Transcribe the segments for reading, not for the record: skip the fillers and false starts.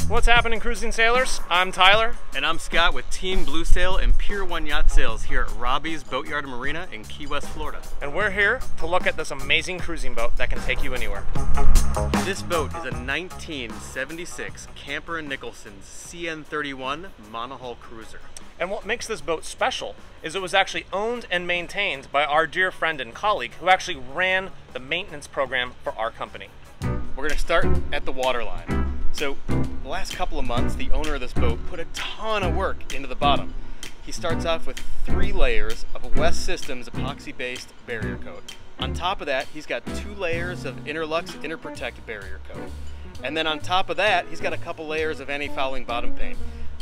What's happening, cruising sailors? I'm Tyler. And I'm Scott with Team Blue Sail and Pier 1 Yacht Sales here at Robbie's Boatyard and Marina in Key West, Florida. And we're here to look at this amazing cruising boat that can take you anywhere. This boat is a 1976 Camper Nicholsons CN31 monohull cruiser. And what makes this boat special is it was actually owned and maintained by our dear friend and colleague who actually ran the maintenance program for our company. We're going to start at the waterline. So the last couple of months, the owner of this boat put a ton of work into the bottom. He starts off with 3 layers of a West Systems epoxy-based barrier coat. On top of that, he's got 2 layers of Interlux Interprotect barrier coat. And then on top of that, he's got a couple layers of antifouling bottom paint.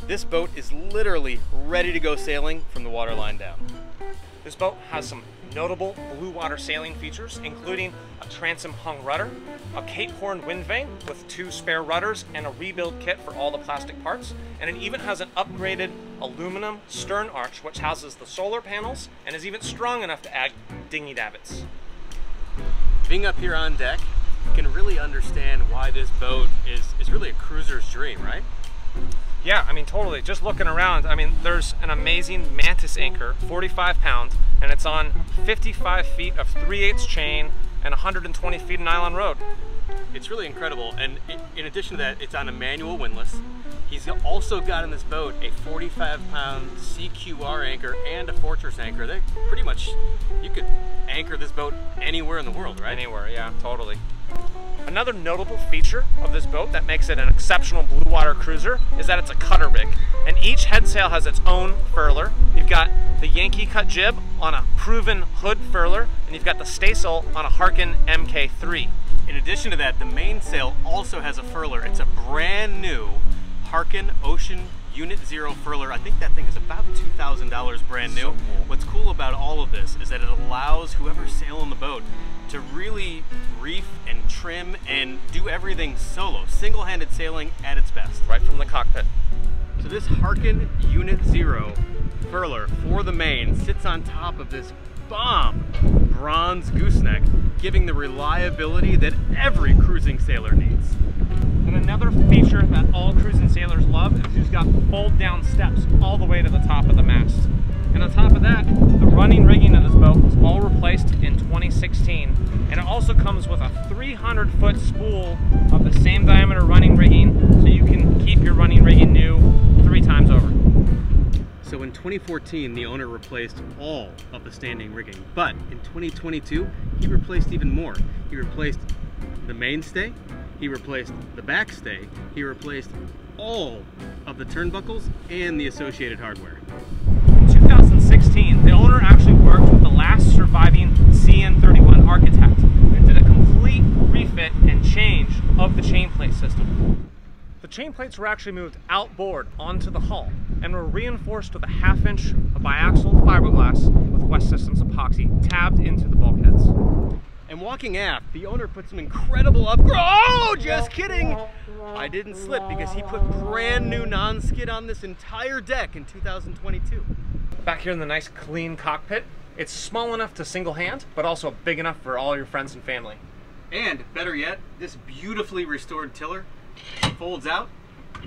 This boat is literally ready to go sailing from the waterline down. This boat has some notable blue water sailing features, including a transom hung rudder, a Cape Horn wind vane with 2 spare rudders, and a rebuild kit for all the plastic parts. And it even has an upgraded aluminum stern arch, which houses the solar panels and is even strong enough to add dinghy davits. Being up here on deck, you can really understand why this boat is really a cruiser's dream, right? Yeah, I mean, totally. Just looking around, I mean, there's an amazing Mantis anchor, 45 pound, and it's on 55 feet of 3/8 chain and 120 feet of nylon road. It's really incredible, and in addition to that, it's on a manual windlass. He's also got in this boat a 45-pound CQR anchor and a Fortress anchor. They pretty much, you could anchor this boat anywhere in the world, right? Anywhere, yeah, totally. Another notable feature of this boat that makes it an exceptional blue water cruiser is that it's a cutter rig, and each head sail has its own furler. You've got the Yankee cut jib on a proven hood furler, and you've got the staysail on a Harken MK3. In addition to that, the mainsail also has a furler. It's a brand new Harken Ocean Unit 0 furler. I think that thing is about $2,000 brand new. So cool. What's cool about all of this is that it allows whoever's sailing the boat to really reef and trim and do everything solo. Single-handed sailing at its best. Right from the cockpit. So this Harken Unit 0 furler for the main sits on top of this bomb bronze gooseneck, giving the reliability that every cruising sailor needs. And another feature that all cruising sailors love is you've got fold-down steps all the way to the top of the mast. And on top of that, the running rigging of this boat was all replaced in 2016. And it also comes with a 300-foot spool of the same diameter running rigging, so you can keep your running rigging new 3 times over. So in 2014, the owner replaced all of the standing rigging, but in 2022, he replaced even more. He replaced the mainstay, he replaced the backstay, he replaced all of the turnbuckles and the associated hardware. In 2016, the owner actually worked with the last surviving CN31 architect and did a complete refit and change of the chain plate system. The chain plates were actually moved outboard onto the hull and were reinforced with a 1/2 inch of biaxial fiberglass with West Systems epoxy tabbed into the bulkheads. And walking aft, the owner put some incredible upgrades. Oh, just kidding! I didn't slip because he put brand new non-skid on this entire deck in 2022. Back here in the nice clean cockpit, it's small enough to single hand, but also big enough for all your friends and family. And better yet, this beautifully restored tiller folds out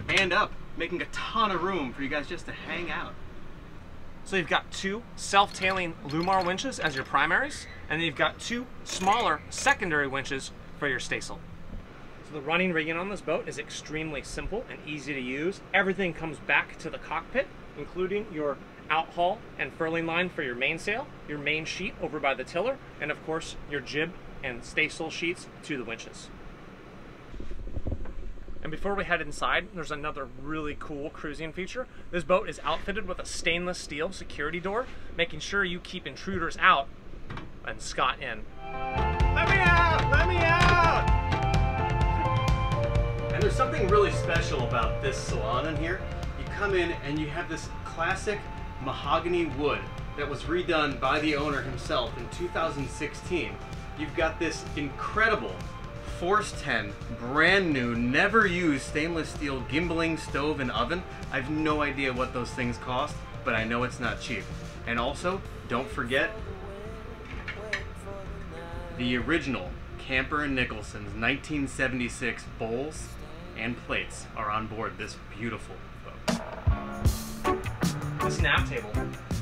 and up, making a ton of room for you guys just to hang out. So you've got 2 self-tailing Lumar winches as your primaries, and then you've got 2 smaller secondary winches for your staysail. So the running rigging on this boat is extremely simple and easy to use. Everything comes back to the cockpit, including your outhaul and furling line for your mainsail, your main sheet over by the tiller, and of course your jib and staysail sheets to the winches. And before we head inside, there's another really cool cruising feature. This boat is outfitted with a stainless steel security door, making sure you keep intruders out and Scott in. Let me out! Let me out! And there's something really special about this salon in here. You come in and you have this classic mahogany wood that was redone by the owner himself in 2016. You've got this incredible Force 10, brand new, never used stainless steel gimbaling stove and oven. I have no idea what those things cost, but I know it's not cheap. And also, don't forget the original Camper Nicholsons 1976 bowls and plates are on board this beautiful boat. This nav table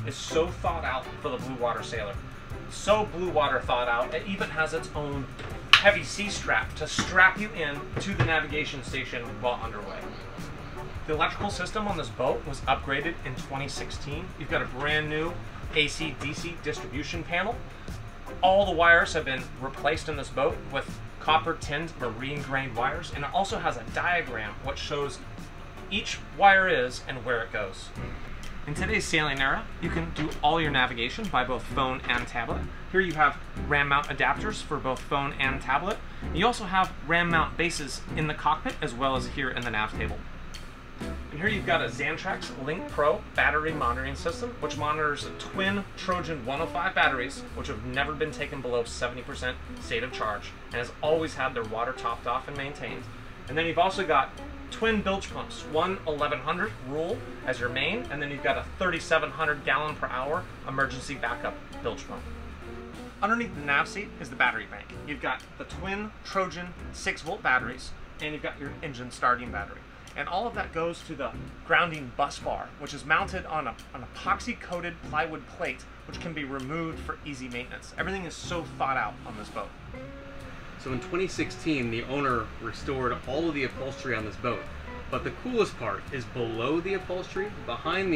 is so thought out for the blue water sailor. So blue water thought out, it even has its own heavy sea strap to strap you in to the navigation station while underway. The electrical system on this boat was upgraded in 2016. You've got a brand new AC/DC distribution panel. All the wires have been replaced in this boat with copper tinned marine grained wires, and it also has a diagram which shows each wire is and where it goes. In today's sailing era, you can do all your navigation by both phone and tablet. Here you have RAM mount adapters for both phone and tablet. You also have RAM mount bases in the cockpit as well as here in the nav table. And here you've got a Xantrex Link Pro battery monitoring system, which monitors twin Trojan 105 batteries, which have never been taken below 70% state of charge, and has always had their water topped off and maintained. And then you've also got twin bilge pumps, one 1100 rule as your main, and then you've got a 3,700 gallon per hour emergency backup bilge pump. Underneath the nav seat is the battery bank. You've got the twin Trojan 6-volt batteries, and you've got your engine starting battery. And all of that goes to the grounding bus bar, which is mounted on an epoxy-coated plywood plate, which can be removed for easy maintenance. Everything is so thought out on this boat. So in 2016, the owner restored all of the upholstery on this boat. But the coolest part is below the upholstery, behind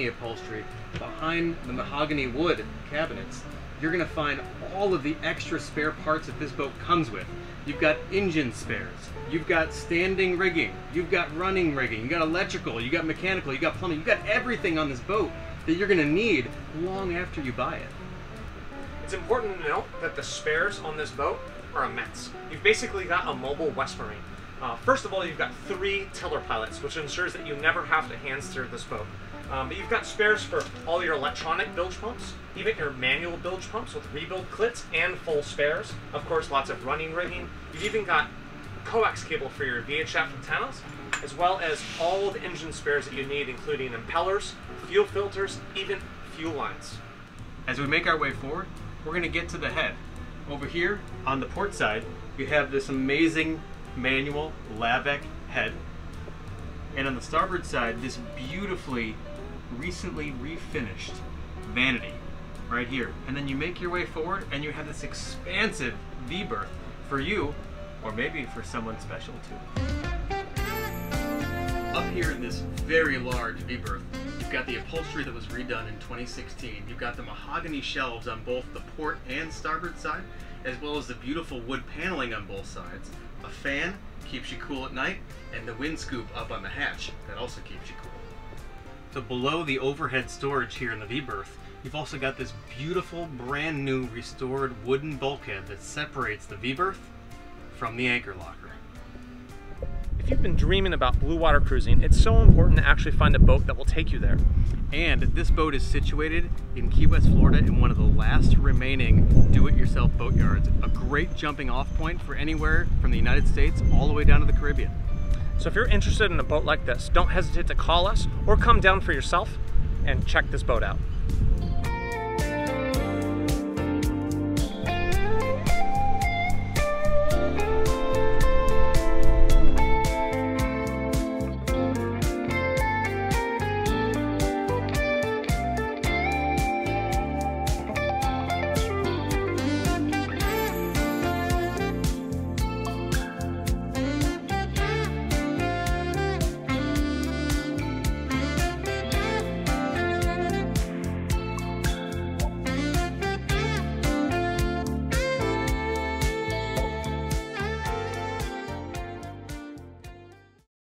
the mahogany wood cabinets, you're gonna find all of the extra spare parts that this boat comes with. You've got engine spares, you've got standing rigging, you've got running rigging, you got electrical, you got mechanical, you got plumbing, you've got everything on this boat that you're gonna need long after you buy it. It's important to note that the spares on this boat are immense. You've basically got a mobile West Marine. First of all, you've got 3 tiller pilots, which ensures that you never have to hand steer this boat. But you've got spares for all your electronic bilge pumps, even your manual bilge pumps with rebuild clits and full spares. Of course, lots of running rigging. You've even got coax cable for your VHF antennas, as well as all the engine spares that you need, including impellers, fuel filters, even fuel lines. As we make our way forward, we're going to get to the head. Over here on the port side, you have this amazing manual Lavec head, and on the starboard side, this beautifully recently refinished vanity right here. And then you make your way forward and you have this expansive V-berth for you, or maybe for someone special too. Up here in this very large V-berth, you've got the upholstery that was redone in 2016. You've got the mahogany shelves on both the port and starboard side, as well as the beautiful wood paneling on both sides. A fan keeps you cool at night, and the wind scoop up on the hatch that also keeps you cool. So below the overhead storage here in the V-berth, you've also got this beautiful brand new restored wooden bulkhead that separates the V-berth from the anchor locker. If you've been dreaming about blue water cruising, it's so important to actually find a boat that will take you there. And this boat is situated in Key West, Florida, in one of the last remaining do-it-yourself boat yards. A great jumping off point for anywhere from the United States all the way down to the Caribbean. So if you're interested in a boat like this, don't hesitate to call us or come down for yourself and check this boat out.